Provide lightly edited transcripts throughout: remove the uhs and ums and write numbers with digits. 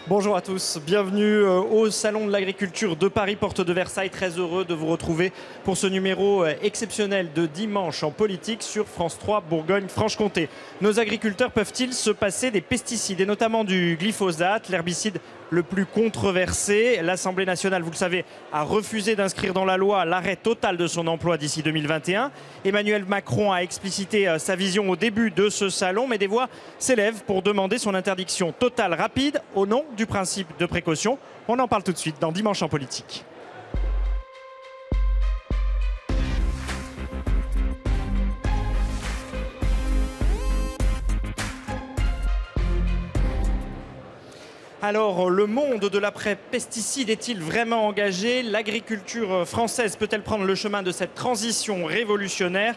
Bonjour à tous, bienvenue au Salon de l'Agriculture de Paris, porte de Versailles. Très heureux de vous retrouver pour ce numéro exceptionnel de dimanche en politique sur France 3 Bourgogne-Franche-Comté. Nos agriculteurs peuvent-ils se passer des pesticides et notamment du glyphosate, l'herbicide le plus controversé? L'Assemblée nationale, vous le savez, a refusé d'inscrire dans la loi l'arrêt total de son emploi d'ici 2021. Emmanuel Macron a explicité sa vision au début de ce salon, mais des voix s'élèvent pour demander son interdiction totale rapide au nom du principe de précaution. On en parle tout de suite dans Dimanche en politique. Alors, le monde de l'après-pesticide est-il vraiment engagé? L'agriculture française peut-elle prendre le chemin de cette transition révolutionnaire?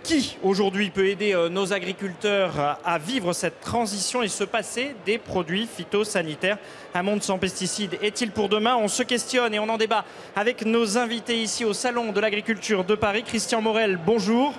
Qui, aujourd'hui, peut aider nos agriculteurs à vivre cette transition et se passer des produits phytosanitaires? Un monde sans pesticides est-il pour demain? On se questionne et on en débat avec nos invités ici au Salon de l'Agriculture de Paris. Christian Morel, bonjour.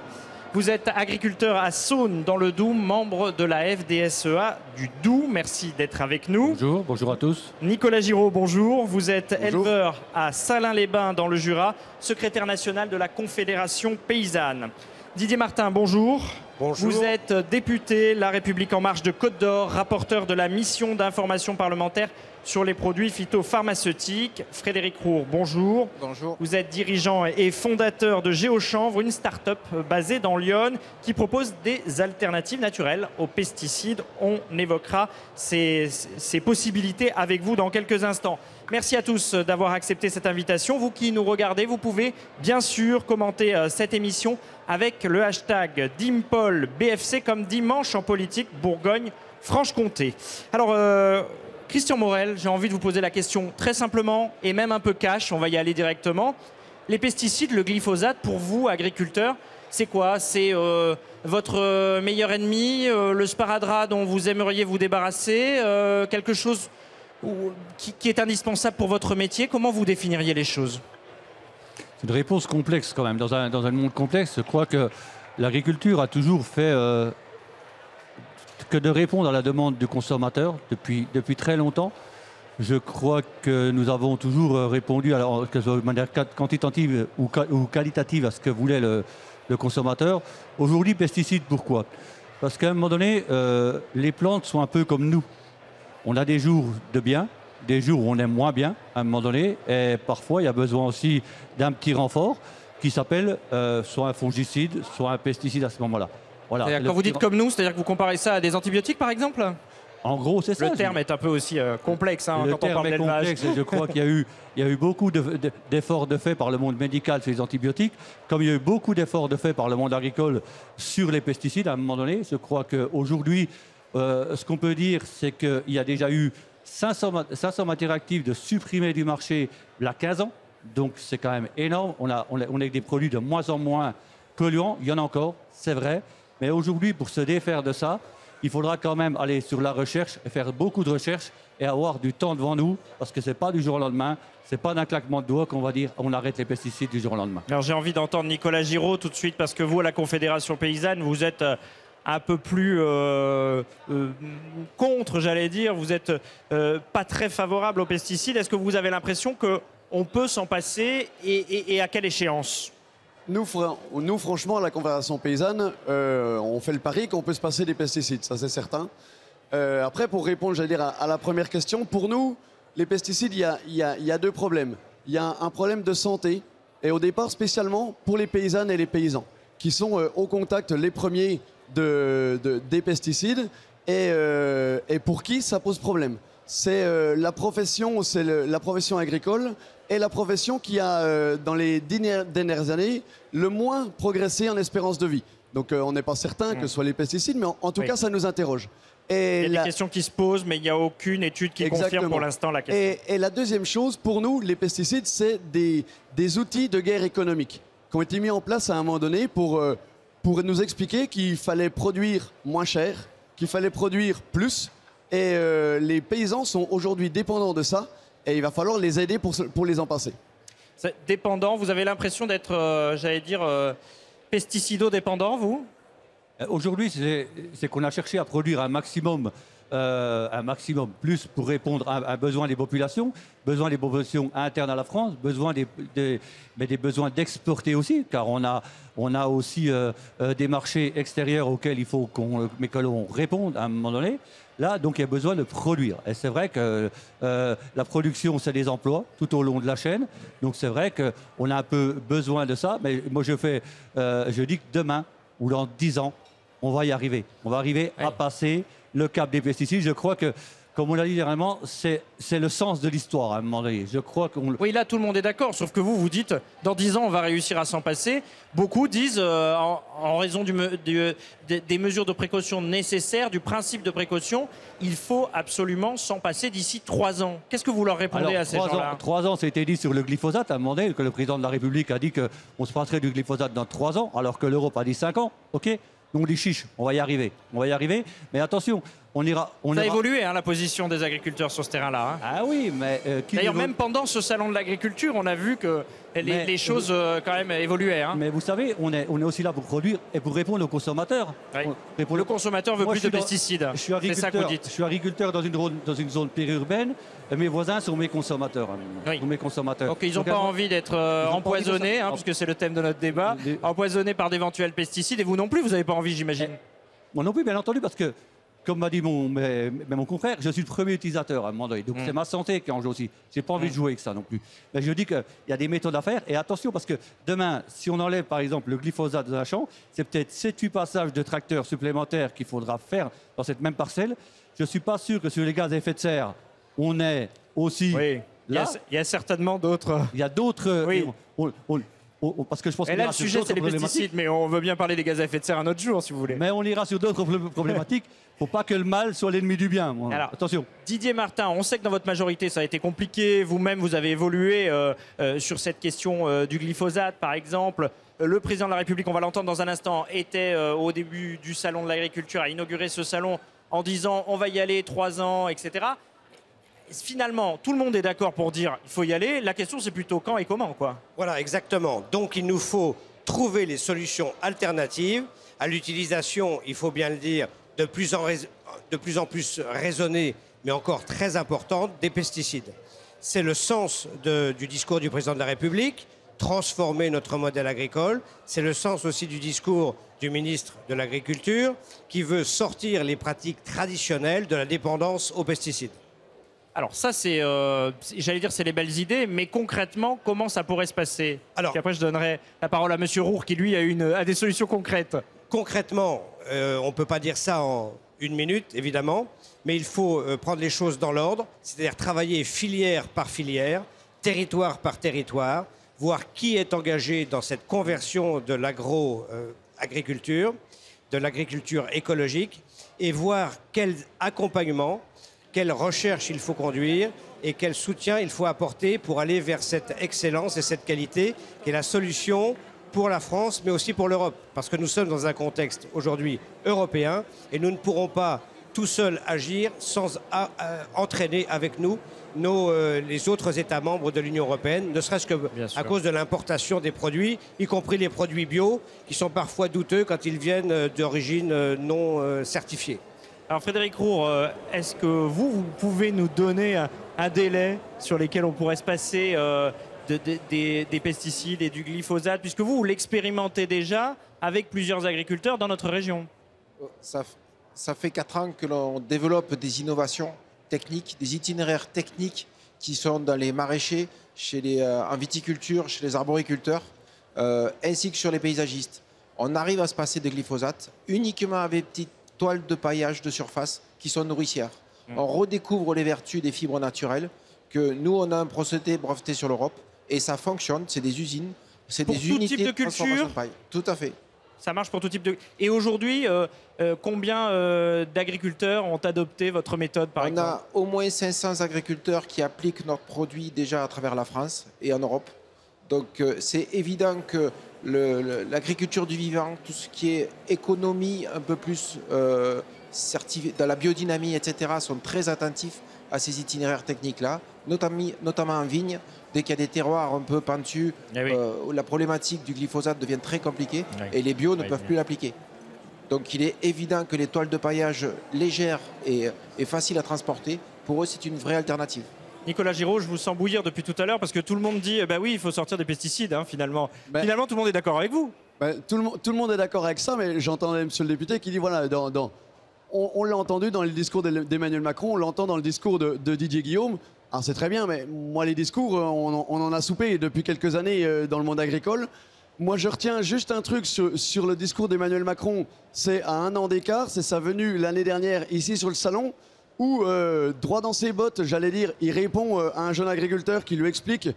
Vous êtes agriculteur à Saône, dans le Doubs, membre de la FDSEA du Doubs. Merci d'être avec nous. Bonjour, bonjour à tous. Nicolas Giraud, bonjour. Vous êtes éleveur à Salins-les-Bains, dans le Jura, secrétaire national de la Confédération paysanne. Didier Martin, bonjour. Bonjour. Vous êtes député La République En Marche de Côte d'Or, rapporteur de la mission d'information parlementaire sur les produits phytopharmaceutiques. Frédéric Roure, bonjour. Bonjour. Vous êtes dirigeant et fondateur de Géochanvre, une start-up basée dans Lyon qui propose des alternatives naturelles aux pesticides. On évoquera ces possibilités avec vous dans quelques instants. Merci à tous d'avoir accepté cette invitation. Vous qui nous regardez, vous pouvez bien sûr commenter cette émission avec le hashtag DIMPOLBFC comme Dimanche en politique Bourgogne-Franche-Comté. Alors, Christian Morel, j'ai envie de vous poser la question très simplement et même un peu cash, on va y aller directement. Les pesticides, le glyphosate, pour vous, agriculteurs, c'est quoi? C'est votre meilleur ennemi, le sparadrap dont vous aimeriez vous débarrasser, quelque chose qui est indispensable pour votre métier? Comment vous définiriez les choses? C'est une réponse complexe quand même. Dans un monde complexe, je crois que l'agriculture a toujours fait que de répondre à la demande du consommateur depuis très longtemps. Je crois que nous avons toujours répondu, alors, que ce soit de manière quantitative ou qualitative, à ce que voulait le consommateur. Aujourd'hui, pesticides, pourquoi? Parce qu'à un moment donné, les plantes sont un peu comme nous. On a des jours de bien, des jours où on aime moins bien, à un moment donné, et parfois il y a besoin aussi d'un petit renfort qui s'appelle soit un fongicide, soit un pesticide à ce moment-là. Voilà. Quand vous dites comme nous, c'est-à-dire que vous comparez ça à des antibiotiques par exemple? En gros, c'est ça. Le terme est un peu aussi complexe quand on parle d'élevage. d'élevage. Je crois qu'il y a eu beaucoup d'efforts de fait par le monde médical sur les antibiotiques, comme il y a eu beaucoup d'efforts de fait par le monde agricole sur les pesticides à un moment donné. Je crois qu'aujourd'hui, ce qu'on peut dire, c'est qu'il y a déjà eu 500 matières actives de supprimées du marché il y a 15 ans. Donc c'est quand même énorme. On a des produits de moins en moins polluants. Il y en a encore, c'est vrai. Mais aujourd'hui, pour se défaire de ça, il faudra quand même aller sur la recherche et faire beaucoup de recherches et avoir du temps devant nous, parce que ce n'est pas du jour au lendemain, ce n'est pas d'un claquement de doigts qu'on va dire on arrête les pesticides du jour au lendemain. Alors j'ai envie d'entendre Nicolas Giraud tout de suite, parce que vous, à la Confédération paysanne, vous êtes un peu plus contre, j'allais dire. Vous n'êtes pas très favorable aux pesticides. Est-ce que vous avez l'impression qu'on peut s'en passer et à quelle échéance? Nous, franchement, à la Confédération paysanne, on fait le pari qu'on peut se passer des pesticides, ça c'est certain. Après, pour répondre, j'allais dire, à la première question, pour nous, les pesticides, il y a deux problèmes. Il y a un problème de santé, et au départ, spécialement pour les paysannes et les paysans, qui sont au contact les premiers des pesticides, et pour qui ça pose problème. C'est la profession agricole et la profession qui a, dans les dernières années, le moins progressé en espérance de vie. Donc on n'est pas certain que ce soit les pesticides, mais en tout cas, ça nous interroge. Et il y a des questions qui se posent, mais il n'y a aucune étude qui confirme pour l'instant la question. Et la deuxième chose, pour nous, les pesticides, c'est des outils de guerre économique qui ont été mis en place à un moment donné pour nous expliquer qu'il fallait produire moins cher, qu'il fallait produire plus. Et les paysans sont aujourd'hui dépendants de ça, et il va falloir les aider pour les en passer. Dépendant, vous avez l'impression d'être, j'allais dire, pesticido-dépendant, vous? Aujourd'hui, c'est qu'on a cherché à produire un maximum un maximum, plus pour répondre à un besoin des populations internes à la France, mais des besoins d'exporter aussi, car on a aussi des marchés extérieurs auxquels il faut que l'on réponde à un moment donné. Là, donc, il y a besoin de produire. Et c'est vrai que la production, c'est des emplois tout au long de la chaîne. Donc, c'est vrai qu'on a un peu besoin de ça. Mais moi, je dis que demain ou dans 10 ans, on va y arriver. On va arriver à passer le cap des pesticides. Je crois que, comme on l'a dit généralement, c'est le sens de l'histoire à un moment donné. Je crois qu'on... Oui, là, tout le monde est d'accord, sauf que vous dites, dans 10 ans, on va réussir à s'en passer. Beaucoup disent, en raison des mesures de précaution nécessaires, du principe de précaution, il faut absolument s'en passer d'ici 3 ans. Qu'est-ce que vous leur répondez à ces gens-là? 3 ans, ça a été dit sur le glyphosate à un moment donné, que le président de la République a dit qu'on se passerait du glyphosate dans 3 ans, alors que l'Europe a dit 5 ans. OK ? Donc, on dit chiche, on va y arriver. On va y arriver, mais attention, ça a évolué, hein, la position des agriculteurs sur ce terrain-là. Hein. Ah oui, mais... D'ailleurs, même pendant ce salon de l'agriculture, on a vu que les choses, quand même, évoluaient. Hein. Mais vous savez, on est aussi là pour produire et pour répondre aux consommateurs. Oui. Le consommateur veut plus de pesticides. C'est ça que vous dites. Je suis agriculteur dans une zone périurbaine. Mes voisins sont mes consommateurs. Oui. Mes consommateurs. Donc, ils n'ont pas envie d'être empoisonnés, puisque c'est le thème de notre débat, empoisonnés par d'éventuels pesticides. Et vous non plus, vous n'avez pas envie, j'imagine. Moi non plus, bien entendu, parce que, comme m'a dit mon confrère, je suis le premier utilisateur à un moment donné. Donc c'est ma santé qui est en jeu aussi. Je n'ai pas envie de jouer avec ça non plus. Mais je dis qu'il y a des méthodes à faire. Et attention, parce que demain, si on enlève par exemple le glyphosate de un champ, c'est peut-être 7-8 passages de tracteurs supplémentaires qu'il faudra faire dans cette même parcelle. Je ne suis pas sûr que sur les gaz à effet de serre, on est aussi... Oui, là. Il y a certainement d'autres... Il y a d'autres... Oui. Parce que je pense et là, le sujet, c'est les pesticides, mais on veut bien parler des gaz à effet de serre un autre jour, si vous voulez. Mais on ira sur d'autres problématiques. Il ne faut pas que le mal soit l'ennemi du bien. Alors, attention. Didier Martin, on sait que dans votre majorité, ça a été compliqué. Vous-même, vous avez évolué sur cette question du glyphosate, par exemple. Le président de la République, on va l'entendre dans un instant, était au début du salon de l'agriculture, a inauguré ce salon en disant on va y aller 3 ans, etc. Finalement, tout le monde est d'accord pour dire il faut y aller. La question, c'est plutôt quand et comment, quoi. Voilà, exactement. Donc, il nous faut trouver les solutions alternatives à l'utilisation, il faut bien le dire, de plus en plus raisonnée, mais encore très importante, des pesticides. C'est le sens du discours du président de la République, transformer notre modèle agricole. C'est le sens aussi du discours du ministre de l'Agriculture, qui veut sortir les pratiques traditionnelles de la dépendance aux pesticides. Alors ça, j'allais dire, c'est les belles idées, mais concrètement, comment ça pourrait se passer? Puis après, je donnerai la parole à Monsieur Roure, qui lui a des solutions concrètes. Concrètement, on ne peut pas dire ça en 1 minute, évidemment, mais il faut prendre les choses dans l'ordre, c'est-à-dire travailler filière par filière, territoire par territoire, voir qui est engagé dans cette conversion de l'agro-agriculture, de l'agriculture écologique, et voir quel accompagnement, quelle recherche il faut conduire et quel soutien il faut apporter pour aller vers cette excellence et cette qualité qui est la solution pour la France, mais aussi pour l'Europe. Parce que nous sommes dans un contexte aujourd'hui européen et nous ne pourrons pas tout seuls agir sans entraîner avec nous les autres États membres de l'Union européenne, ne serait-ce qu'à cause de l'importation des produits, y compris les produits bio, qui sont parfois douteux quand ils viennent d'origine non certifiée. Alors Frédéric Roure, est-ce que vous pouvez nous donner un délai sur lequel on pourrait se passer des pesticides et du glyphosate, puisque vous l'expérimentez déjà avec plusieurs agriculteurs dans notre région? Ça fait 4 ans que l'on développe des innovations techniques, des itinéraires techniques qui sont dans les maraîchers, en viticulture, chez les arboriculteurs, ainsi que sur les paysagistes. On arrive à se passer de glyphosate uniquement avec des petites toiles de paillage de surface qui sont nourricières. On redécouvre les vertus des fibres naturelles, que nous, on a un procédé breveté sur l'Europe, et ça fonctionne, c'est des usines, c'est des unités type de culture de paille. Tout à fait. Ça marche pour tout type de... Et aujourd'hui, combien d'agriculteurs ont adopté votre méthode, par exemple? On a au moins 500 agriculteurs qui appliquent notre produit déjà à travers la France et en Europe. Donc c'est évident que l'agriculture du vivant, tout ce qui est économie un peu plus certifiée, dans la biodynamie, etc., sont très attentifs à ces itinéraires techniques-là, notamment en vigne. Dès qu'il y a des terroirs un peu pentus, la problématique du glyphosate devient très compliquée et les bios ne peuvent plus l'appliquer. Donc il est évident que les toiles de paillage légères et faciles à transporter, pour eux, c'est une vraie alternative. Nicolas Giraud, je vous sens bouillir depuis tout à l'heure parce que tout le monde dit bah oui, il faut sortir des pesticides finalement. Finalement, tout le monde est d'accord avec vous. Tout le monde est d'accord avec ça, mais j'entendais monsieur le député qui dit voilà, on l'a entendu dans le discours d'Emmanuel Macron, on l'entend dans le discours de Didier Guillaume. Alors c'est très bien, mais moi les discours, on en a soupé depuis quelques années dans le monde agricole. Moi je retiens juste un truc sur le discours d'Emmanuel Macron, c'est à 1 an d'écart, c'est sa venue l'année dernière ici sur le salon, où droit dans ses bottes, j'allais dire, il répond à un jeune agriculteur qui lui explique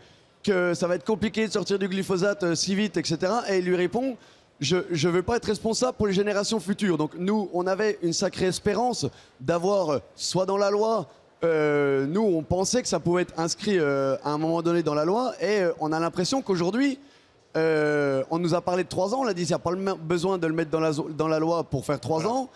que ça va être compliqué de sortir du glyphosate si vite, etc. Et il lui répond, je ne veux pas être responsable pour les générations futures. Donc nous, on avait une sacrée espérance d'avoir, soit dans la loi, nous, on pensait que ça pouvait être inscrit à un moment donné dans la loi, et on a l'impression qu'aujourd'hui, on nous a parlé de 3 ans, on a dit qu'il n'y a pas besoin de le mettre dans la loi pour faire 3 ans.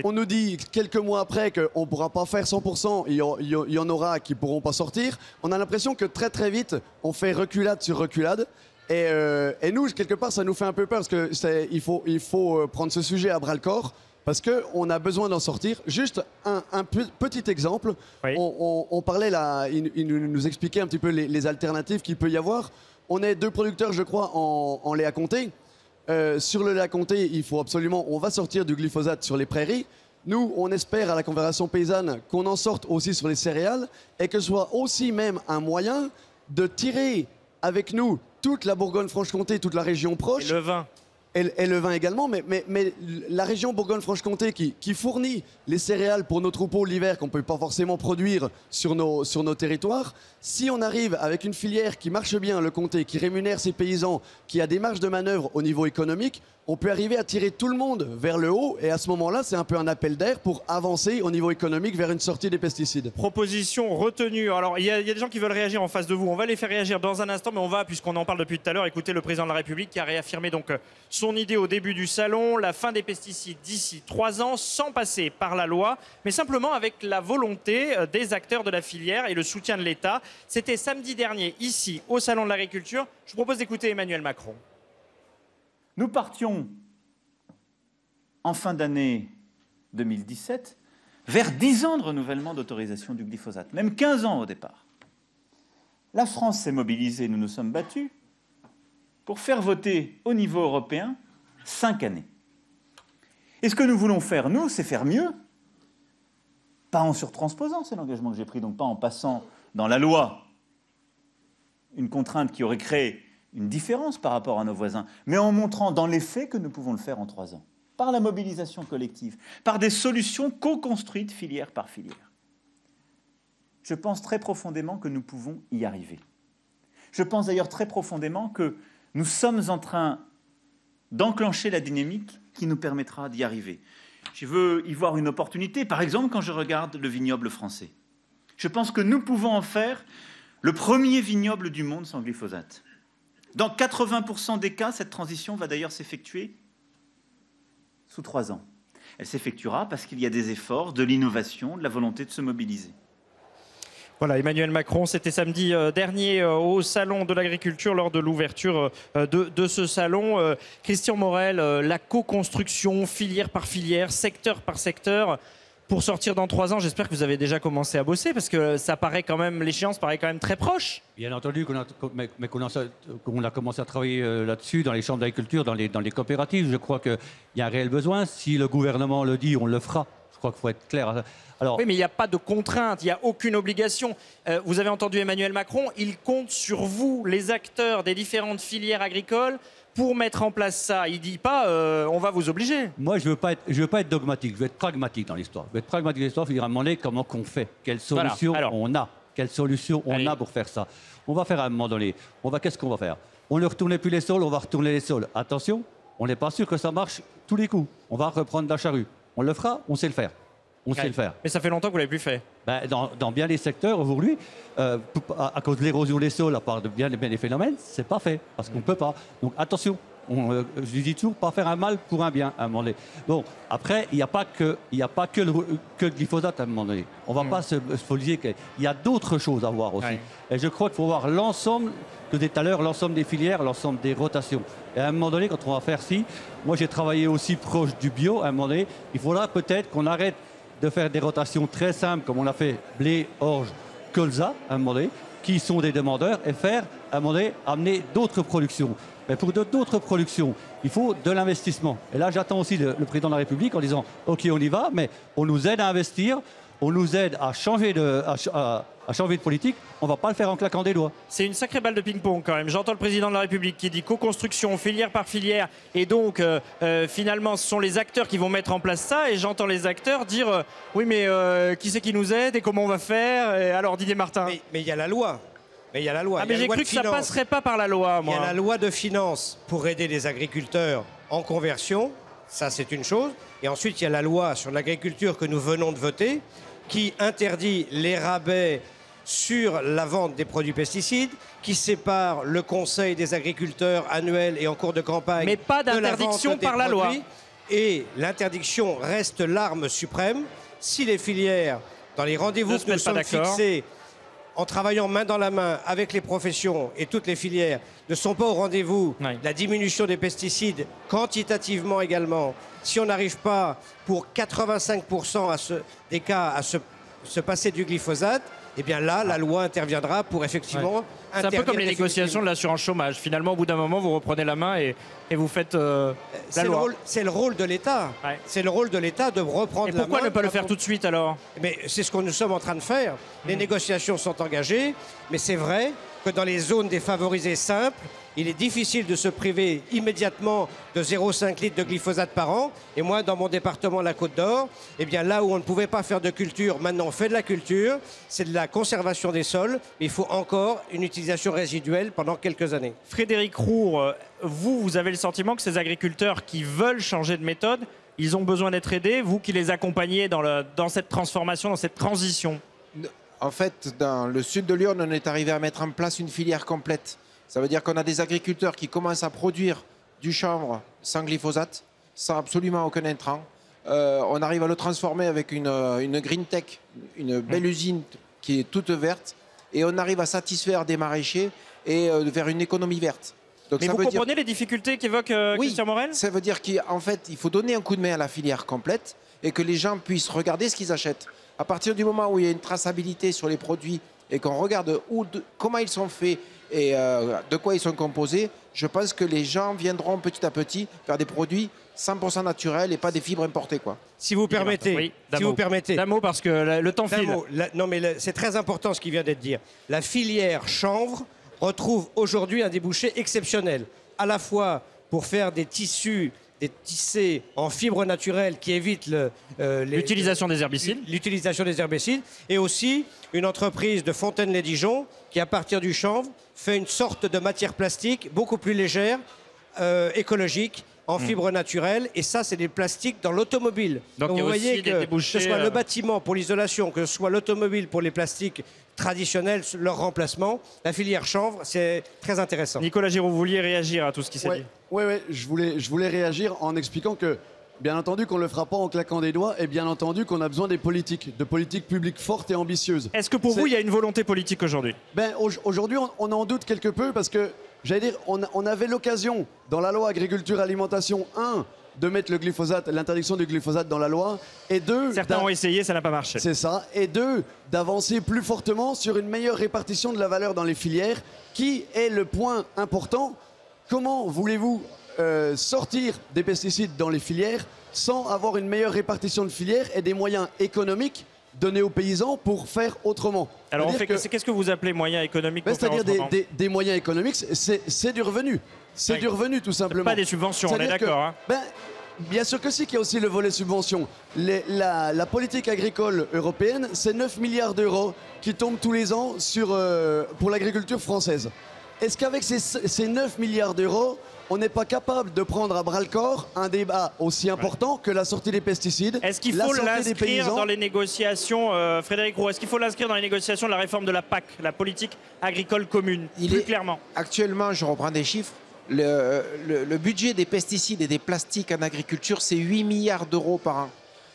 On nous dit quelques mois après qu'on ne pourra pas faire 100%, il y en aura qui ne pourront pas sortir. On a l'impression que très très vite, on fait reculade sur reculade. Et nous, quelque part, ça nous fait un peu peur parce qu'il faut prendre ce sujet à bras-le-corps parce qu'on a besoin d'en sortir. Juste un petit exemple. Oui. On parlait là, il nous expliquait un petit peu les alternatives qu'il peut y avoir. On est 2 producteurs, je crois, en lait à compter. Sur le lait à compter, il faut absolument, on va sortir du glyphosate sur les prairies. Nous, on espère à la Confédération paysanne qu'on en sorte aussi sur les céréales et que ce soit aussi même un moyen de tirer avec nous toute la Bourgogne-Franche-Comté, toute la région proche. Et le vin. Et le vin également, mais la région Bourgogne-Franche-Comté qui fournit les céréales pour nos troupeaux l'hiver qu'on ne peut pas forcément produire sur nos territoires, si on arrive avec une filière qui marche bien, le comté, qui rémunère ses paysans, qui a des marges de manœuvre au niveau économique, on peut arriver à tirer tout le monde vers le haut et à ce moment-là, c'est un peu un appel d'air pour avancer au niveau économique vers une sortie des pesticides. Proposition retenue. Alors, il y a des gens qui veulent réagir en face de vous. On va les faire réagir dans un instant, mais on va, puisqu'on en parle depuis tout à l'heure, écouter le président de la République qui a réaffirmé donc son idée au début du salon, la fin des pesticides d'ici 3 ans, sans passer par la loi, mais simplement avec la volonté des acteurs de la filière et le soutien de l'État. C'était samedi dernier, ici, au Salon de l'Agriculture. Je vous propose d'écouter Emmanuel Macron. Nous partions en fin d'année 2017 vers 10 ans de renouvellement d'autorisation du glyphosate, même 15 ans au départ. La France s'est mobilisée, nous nous sommes battus pour faire voter au niveau européen 5 années. Et ce que nous voulons faire, nous, c'est faire mieux, pas en surtransposant, c'est l'engagement que j'ai pris, donc pas en passant dans la loi une contrainte qui aurait créé une différence par rapport à nos voisins, mais en montrant dans les faits que nous pouvons le faire en 3 ans, par la mobilisation collective, par des solutions co-construites filière par filière. Je pense très profondément que nous pouvons y arriver. Je pense d'ailleurs très profondément que nous sommes en train d'enclencher la dynamique qui nous permettra d'y arriver. Je veux y voir une opportunité, par exemple quand je regarde le vignoble français. Je pense que nous pouvons en faire le premier vignoble du monde sans glyphosate. Dans 80% des cas, cette transition va d'ailleurs s'effectuer sous 3 ans. Elle s'effectuera parce qu'il y a des efforts, de l'innovation, de la volonté de se mobiliser. Voilà, Emmanuel Macron, c'était samedi dernier au Salon de l'Agriculture, lors de l'ouverture de ce salon. Christian Morel, la co-construction, filière par filière, secteur par secteur, pour sortir dans 3 ans, j'espère que vous avez déjà commencé à bosser, parce que ça paraît quand même, l'échéance paraît quand même très proche. Bien entendu qu'on a commencé à travailler là-dessus dans les chambres d'agriculture, dans les coopératives. Je crois qu'il y a un réel besoin. Si le gouvernement le dit, on le fera. Je crois qu'il faut être clair. Alors, oui, mais il n'y a pas de contrainte, il n'y a aucune obligation. Vous avez entendu Emmanuel Macron, il compte sur vous, les acteurs des différentes filières agricoles, pour mettre en place ça. Il ne dit pas on va vous obliger. Moi, je veux pas être dogmatique, je veux être pragmatique dans l'histoire. Je veux être pragmatique dans l'histoire, il faudra demander comment qu'on fait, quelle solution on a, quelle solution on a pour faire ça. On va faire à un moment donné, qu'est-ce qu'on va faire? On ne retournait plus les sols, on va retourner les sols. Attention, on n'est pas sûr que ça marche tous les coups. On va reprendre la charrue. On le fera, on sait le faire. On sait le faire. Mais ça fait longtemps que vous ne l'avez plus fait. Dans bien des secteurs aujourd'hui, à cause de l'érosion des sols, à part de bien des phénomènes, c'est pas fait parce qu'on ne peut pas. Donc attention, je dis toujours, pas faire un mal pour un bien à un moment donné. Bon, après, il n'y a pas que le glyphosate à un moment donné. On ne va pas se folier qu'il y a d'autres choses à voir aussi. Ouais. Et je crois qu'il faut voir l'ensemble, je disais tout à l'heure, l'ensemble des filières, l'ensemble des rotations. Et à un moment donné, quand on va faire ci, moi j'ai travaillé aussi proche du bio, à un moment donné, il faudra peut-être qu'on arrête de faire des rotations très simples, comme on a fait blé, orge, colza, à un moment donné, qui sont des demandeurs, et faire, à un moment donné, amener d'autres productions. Mais pour d'autres productions, il faut de l'investissement. Et là, j'attends aussi le président de la République en disant « Ok, on y va, mais on nous aide à investir, on nous aide à changer de politique, on ne va pas le faire en claquant des doigts. » C'est une sacrée balle de ping-pong quand même. J'entends le président de la République qui dit co-construction, filière par filière, et donc finalement ce sont les acteurs qui vont mettre en place ça, et j'entends les acteurs dire oui mais qui c'est qui nous aide et comment on va faire et alors Didier Martin. Mais il y a la loi. Mais il y a la loi. Ah mais j'ai cru que ça passerait pas par la loi, moi. Il y a la loi de finances pour aider les agriculteurs en conversion, ça c'est une chose. Et ensuite il y a la loi sur l'agriculture que nous venons de voter, qui interdit les rabais sur la vente des produits pesticides, qui sépare le conseil des agriculteurs annuel et en cours de campagne. Mais pas de la d'interdiction vente des par la loi. produits. Et l'interdiction reste l'arme suprême. Si les filières, dans les rendez-vous que nous sommes fixés, en travaillant main dans la main avec les professions et toutes les filières, ne sont pas au rendez-vous, la diminution des pesticides, quantitativement également, si on n'arrive pas pour 85% des cas à se passer du glyphosate, eh bien là, la loi interviendra pour effectivement... C'est un peu comme les négociations de l'assurance chômage. Finalement, au bout d'un moment, vous reprenez la main et vous faites la loi. C'est le rôle de l'État. C'est le rôle de l'État de reprendre la main. Et pourquoi ne pas le faire tout de suite alors? Mais c'est ce que nous sommes en train de faire. Les négociations sont engagées, mais c'est vrai que dans les zones défavorisées simples, il est difficile de se priver immédiatement de 0,5 litres de glyphosate par an. Et moi, dans mon département, la Côte d'Or, eh bien là où on ne pouvait pas faire de culture, maintenant on fait de la culture. C'est de la conservation des sols, mais il faut encore une utilisation résiduelle pendant quelques années. Frédéric Roure, vous avez le sentiment que ces agriculteurs qui veulent changer de méthode, ils ont besoin d'être aidés, vous qui les accompagnez dans cette transformation, dans cette transition? En fait, dans le sud de Lyon, on est arrivé à mettre en place une filière complète. Ça veut dire qu'on a des agriculteurs qui commencent à produire du chanvre sans glyphosate, sans absolument aucun intrant. On arrive à le transformer avec une green tech, une belle usine qui est toute verte. Et on arrive à satisfaire des maraîchers et vers une économie verte. Donc, mais vous comprenez les difficultés qu'évoque Christian Morel? Ça veut dire qu'en fait, il faut donner un coup de main à la filière complète et que les gens puissent regarder ce qu'ils achètent. À partir du moment où il y a une traçabilité sur les produits et qu'on regarde comment ils sont faits et de quoi ils sont composés, je pense que les gens viendront petit à petit vers des produits 100% naturels et pas des fibres importées, quoi. Si vous permettez, oui, si vous permettez. D'un mot parce que le temps file. Non mais c'est très important ce qui vient d'être dit. La filière chanvre retrouve aujourd'hui un débouché exceptionnel, à la fois pour faire des tissus, des tissés en fibres naturelles qui évitent l'utilisation des herbicides. L'utilisation des herbicides, et aussi une entreprise de Fontaine-les-Dijon qui, à partir du chanvre, fait une sorte de matière plastique beaucoup plus légère, écologique, en fibres naturelles, et ça, c'est des plastiques dans l'automobile. Donc vous voyez que débouchés, ce soit le bâtiment pour l'isolation, que ce soit l'automobile pour les plastiques traditionnels, leur remplacement, la filière chanvre, c'est très intéressant. Nicolas Giraud, vous vouliez réagir à tout ce qui s'est dit? Oui, je voulais réagir en expliquant que, bien entendu, qu'on ne le fera pas en claquant des doigts, et bien entendu qu'on a besoin de politiques publiques fortes et ambitieuses. Est-ce que pour vous, il y a une volonté politique aujourd'hui? Aujourd'hui, on en doute quelque peu parce que, j'allais dire, on avait l'occasion, dans la loi agriculture alimentation 1, de mettre le glyphosate, l'interdiction du glyphosate dans la loi, et 2... Certains ont essayé, ça n'a pas marché. C'est ça. Et 2, d'avancer plus fortement sur une meilleure répartition de la valeur dans les filières, qui est le point important. Comment voulez-vous sortir des pesticides dans les filières sans avoir une meilleure répartition de filières et des moyens économiques donnés aux paysans pour faire autrement? Alors, qu'est-ce que vous appelez moyens économiques? C'est-à-dire des moyens économiques, c'est du revenu. C'est du revenu, tout simplement. Pas des subventions, on est d'accord. Bien sûr que si, qu'il y a aussi le volet subvention. La politique agricole européenne, c'est 9 milliards d'euros qui tombent tous les ans pour l'agriculture française. Est-ce qu'avec ces 9 milliards d'euros, on n'est pas capable de prendre à bras-le-corps un débat aussi important que la sortie des pesticides? Est-ce qu'il faut l'inscrire dans les négociations, Frédéric Roux, est-ce qu'il faut l'inscrire dans les négociations de la réforme de la PAC, la politique agricole commune, plus clairement? Actuellement, je reprends des chiffres, Le budget des pesticides et des plastiques en agriculture, c'est 8 milliards d'euros par an.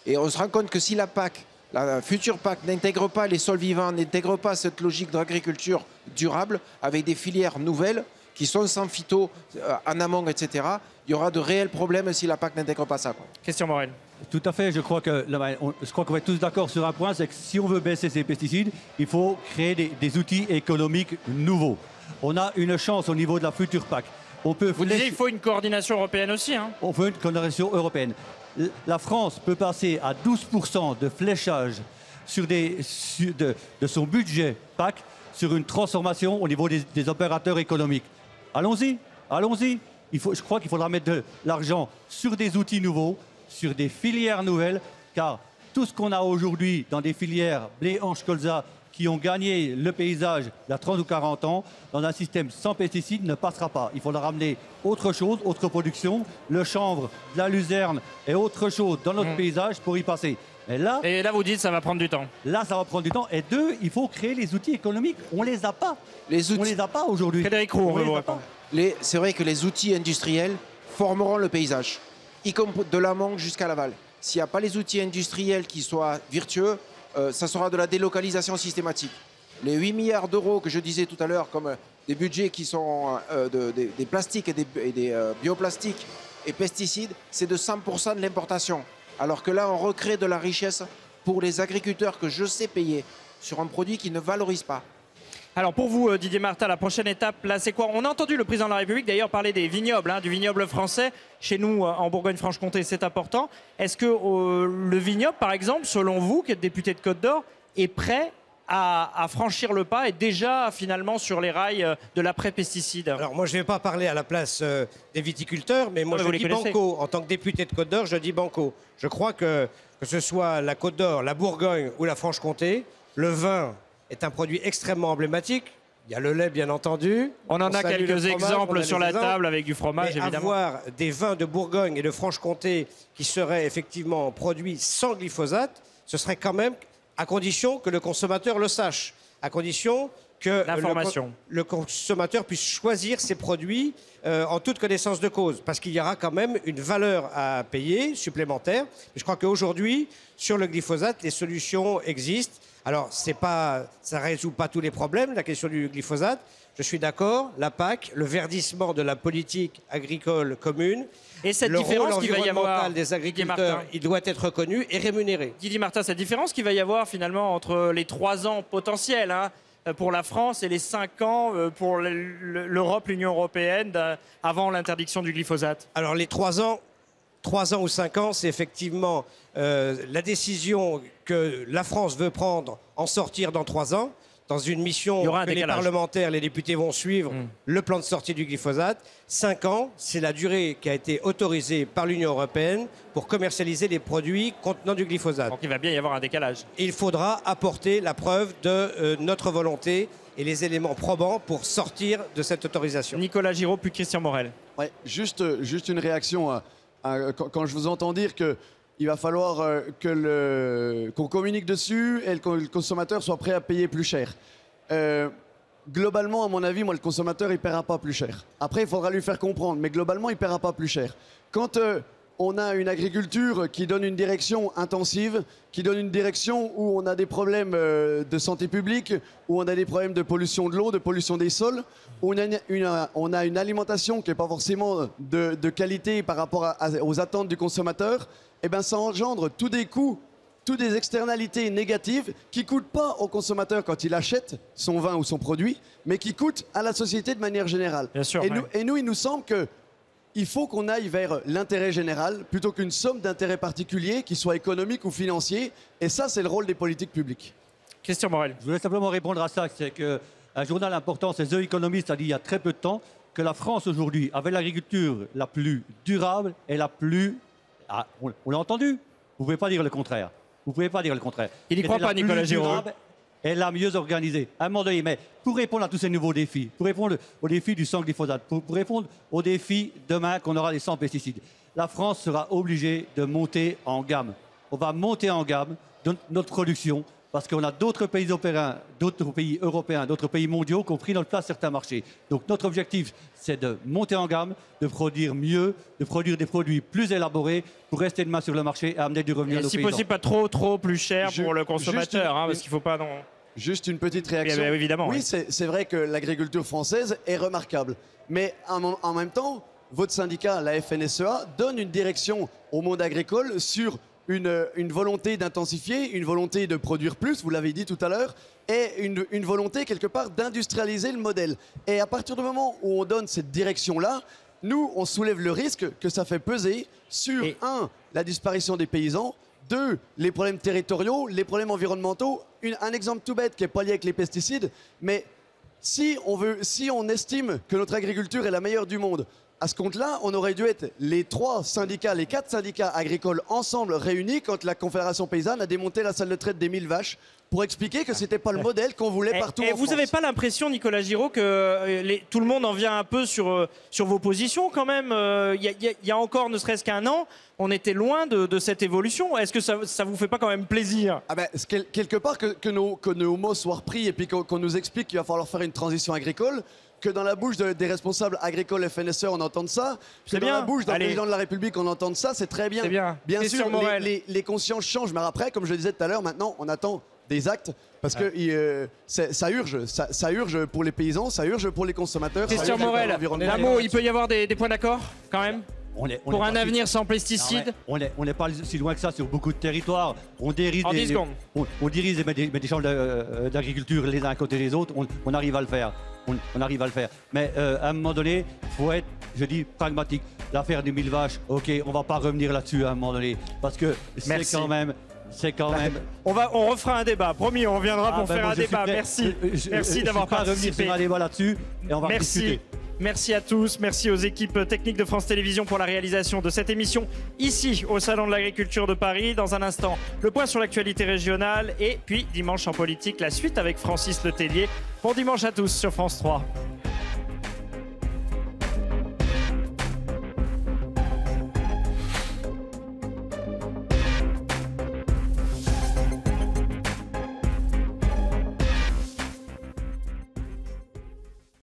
Et on se rend compte que si la PAC, la future PAC, n'intègre pas les sols vivants, n'intègre pas cette logique d'agriculture durable, avec des filières nouvelles, qui sont sans phyto, en amont, etc., il y aura de réels problèmes si la PAC n'intègre pas ça, quoi. Question Morel. Tout à fait, je crois qu'on va être tous d'accord sur un point, c'est que si on veut baisser ces pesticides, il faut créer des outils économiques nouveaux. On a une chance au niveau de la future PAC. Vous disiez qu'il faut une coordination européenne aussi. Hein. On veut une coordination européenne. La France peut passer à 12% de fléchage de son budget PAC sur une transformation au niveau des opérateurs économiques. Allons-y, allons-y. Je crois qu'il faudra mettre de l'argent sur des outils nouveaux, sur des filières nouvelles, car tout ce qu'on a aujourd'hui dans des filières blé, hanche, colza, qui ont gagné le paysage il y a 30 ou 40 ans, dans un système sans pesticides, ne passera pas. Il faudra ramener autre chose, autre production, le chanvre, la luzerne et autre chose dans notre paysage pour y passer. Et là, vous dites que ça va prendre du temps. Là, ça va prendre du temps. Et deux, il faut créer les outils économiques. On ne les a pas. On ne les a pas aujourd'hui. Frédéric Roux, on veut vous répondre. C'est vrai que les outils industriels formeront le paysage, y compris de l'amont jusqu'à l'aval. S'il n'y a pas les outils industriels qui soient vertueux, ça sera de la délocalisation systématique. Les 8 milliards d'euros que je disais tout à l'heure comme des budgets qui sont des plastiques et des bioplastiques et pesticides, c'est de 100% de l'importation. Alors que là, on recrée de la richesse pour les agriculteurs que je sais payer sur un produit qui ne valorise pas. Alors pour vous, Didier Martin, la prochaine étape, là, c'est quoi? On a entendu le président de la République d'ailleurs parler des vignobles, du vignoble français. Chez nous, en Bourgogne-Franche-Comté, c'est important. Est-ce que le vignoble, par exemple, selon vous, qui êtes député de Côte-d'Or, est prêt à franchir le pas et déjà finalement sur les rails de l'après-pesticide? Alors moi, je ne vais pas parler à la place des viticulteurs, mais moi, je dis banco. En tant que député de Côte-d'Or, je dis banco. Je crois que ce soit la Côte-d'Or, la Bourgogne ou la Franche-Comté, le vin est un produit extrêmement emblématique. Il y a le lait, bien entendu. On en a quelques exemples sur la table avec du fromage, évidemment. Avoir des vins de Bourgogne et de Franche-Comté qui seraient effectivement produits sans glyphosate, ce serait quand même à condition que le consommateur le sache, à condition que le consommateur puisse choisir ses produits en toute connaissance de cause, parce qu'il y aura quand même une valeur à payer supplémentaire. Je crois qu'aujourd'hui, sur le glyphosate, les solutions existent. Alors, ça ne résout pas tous les problèmes, la question du glyphosate. Je suis d'accord, la PAC, le verdissement de la politique agricole commune, et cette le différence rôle qu'il va y avoir environnemental des agriculteurs, il doit être reconnu et rémunéré. Didier Martin, cette différence qu'il va y avoir finalement entre les 3 ans potentiels pour la France et les 5 ans pour l'Europe, l'Union européenne, avant l'interdiction du glyphosate? Alors les 3 ans ou 5 ans, c'est effectivement la décision que la France veut prendre, en sortir dans 3 ans, dans une mission que les parlementaires, les députés vont suivre, le plan de sortie du glyphosate. 5 ans, c'est la durée qui a été autorisée par l'Union européenne pour commercialiser les produits contenant du glyphosate. Donc il va bien y avoir un décalage. Il faudra apporter la preuve de notre volonté et les éléments probants pour sortir de cette autorisation. Nicolas Giraud, puis Christian Morel. Ouais, juste une réaction quand je vous entends dire qu'il va falloir qu'on communique dessus et que le consommateur soit prêt à payer plus cher. Globalement, à mon avis, le consommateur, il ne paiera pas plus cher. Après, il faudra lui faire comprendre, mais globalement, il ne paiera pas plus cher. Quand on a une agriculture qui donne une direction intensive, qui donne une direction où on a des problèmes de santé publique, où on a des problèmes de pollution de l'eau, de pollution des sols, où on a une alimentation qui n'est pas forcément de qualité par rapport aux attentes du consommateur, eh ben, ça engendre tous des coûts, toutes des externalités négatives qui ne coûtent pas au consommateur quand il achète son vin ou son produit, mais qui coûtent à la société de manière générale. Bien sûr, et nous, il nous semble que il faut qu'on aille vers l'intérêt général plutôt qu'une somme d'intérêts particuliers, qui soit économique ou financier. Et ça, c'est le rôle des politiques publiques. Christian Morel. Je voulais simplement répondre à ça. C'est qu'un journal important, c'est The Economist, a dit il y a très peu de temps que la France aujourd'hui avait l'agriculture la plus durable et la plus... Ah, on l'a entendu. Vous ne pouvez pas dire le contraire. Vous ne pouvez pas dire le contraire. Il n'y croit pas, Nicolas Giraud. Et la mieux organisée, à un moment donné. Mais pour répondre à tous ces nouveaux défis, pour répondre aux défis du sans glyphosate, pour répondre aux défis demain qu'on aura des sans pesticides, la France sera obligée de monter en gamme. On va monter en gamme de notre production parce qu'on a d'autres pays européens, d'autres pays mondiaux qui ont pris notre place certains marchés. Donc notre objectif, c'est de monter en gamme, de produire mieux, de produire des produits plus élaborés pour rester demain sur le marché et amener du revenu à nos si paysans. possible, pas trop plus cher pour le consommateur, parce qu'il ne faut pas... Non. Juste une petite réaction. Oui, évidemment. Oui, c'est vrai que l'agriculture française est remarquable. Mais en même temps, votre syndicat, la FNSEA, donne une direction au monde agricole sur une volonté d'intensifier, une volonté de produire plus, vous l'avez dit tout à l'heure, et une volonté quelque part d'industrialiser le modèle. Et à partir du moment où on donne cette direction-là, nous, on soulève le risque que ça fait peser sur, la disparition des paysans, 2, les problèmes territoriaux, les problèmes environnementaux. Un exemple tout bête qui n'est pas lié avec les pesticides, mais si on estime que notre agriculture est la meilleure du monde, à ce compte-là, on aurait dû être les 4 syndicats agricoles ensemble réunis quand la Confédération paysanne a démonté la salle de traite des 1000 vaches pour expliquer que c'était pas le modèle qu'on voulait partout en France. Vous n'avez pas l'impression, Nicolas Giraud, que tout le monde en vient un peu sur vos positions quand même? Il y a encore ne serait-ce qu'un an, on était loin de cette évolution. Est-ce que ça vous fait pas quand même plaisir? Quelque part que nos mots soient repris et puis qu'on nous explique qu'il va falloir faire une transition agricole, que dans la bouche des responsables agricoles FNSE on entende ça, que dans la bouche d'un président de la République on entende ça, c'est très bien. C'est bien. Bien sûr, les consciences changent, mais après, comme je le disais tout à l'heure, maintenant on attend des actes parce que ça urge pour les paysans, ça urge pour les consommateurs. Christian Morel, Lamo, il peut y avoir des points d'accord quand même pour un avenir sans pesticides? On n'est pas si loin que ça sur beaucoup de territoires. On dirige des champs d'agriculture les uns à côté des autres. On arrive à le faire. On arrive à le faire. Mais à un moment donné, il faut être, je dis, pragmatique. L'affaire des 1000 vaches, ok, on ne va pas revenir là-dessus à un moment donné. Parce que c'est quand même... On refera un débat, promis, on reviendra pour faire un débat. Merci d'avoir participé. Revenir sur un débat là-dessus et on va discuter. Merci à tous, merci aux équipes techniques de France Télévisions pour la réalisation de cette émission ici au Salon de l'Agriculture de Paris. Dans un instant, le point sur l'actualité régionale et puis dimanche en politique, la suite avec Francis Letellier. Bon dimanche à tous sur France 3.